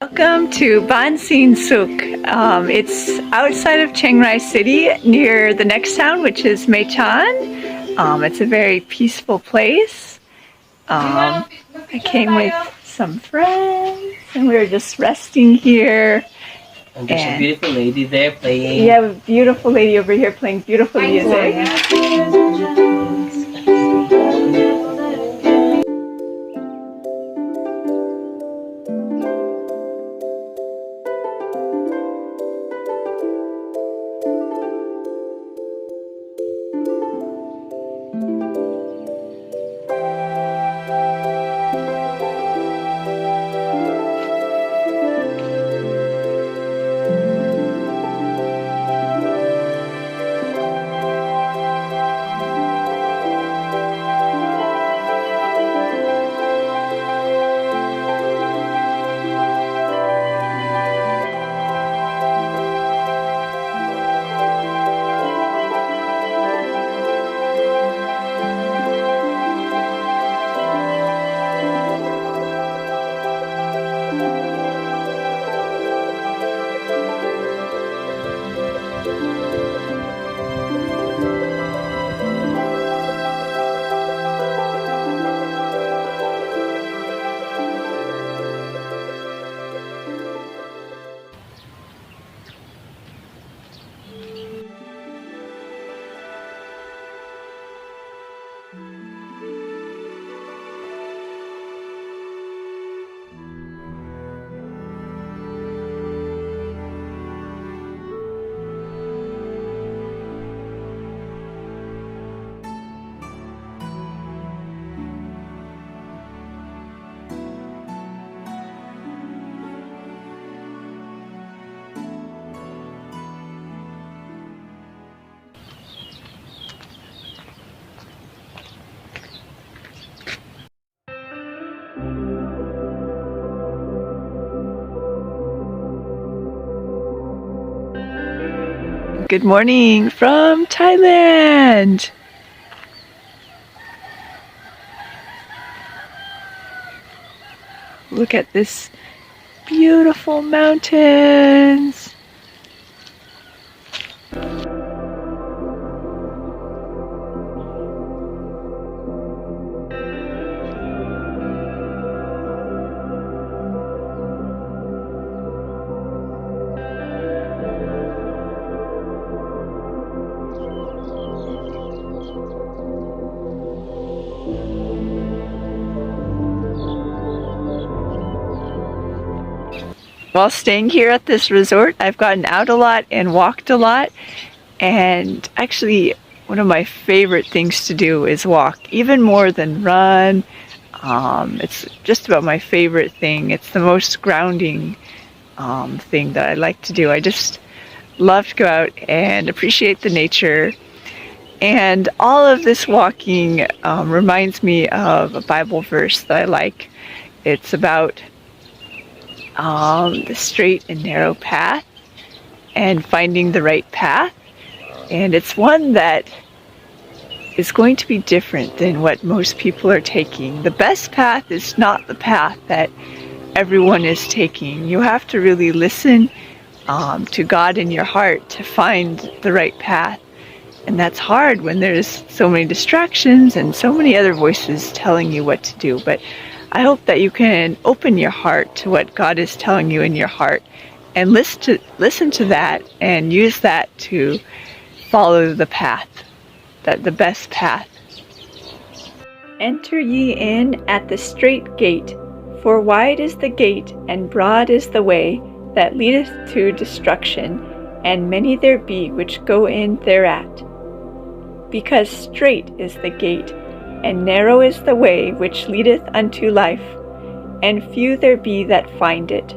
Welcome to Baan Suk. It's outside of Chiang Rai City, near the next town, which is Chiang. It's a very peaceful place. I came with some friends, and we were just resting here. And there's a beautiful lady there playing. Yeah, a beautiful lady over here playing beautiful music. Good morning from Thailand. Look at this beautiful mountains. While staying here at this resort, I've gotten out a lot and walked a lot, and actually one of my favorite things to do is walk, even more than run. It's just about my favorite thing. It's the most grounding thing that I like to do. I just love to go out and appreciate the nature, and all of this walking reminds me of a Bible verse that I like. It's about the straight and narrow path and finding the right path, and it's one that is going to be different than what most people are taking. The best path is not the path that everyone is taking. You have to really listen to God in your heart to find the right path, and that's hard when there's so many distractions and so many other voices telling you what to do. But I hope that you can open your heart to what God is telling you in your heart and listen to that and use that to follow the path, the best path. Enter ye in at the strait gate, for wide is the gate and broad is the way that leadeth to destruction, and many there be which go in thereat. Because strait is the gate, and narrow is the way which leadeth unto life, and few there be that find it.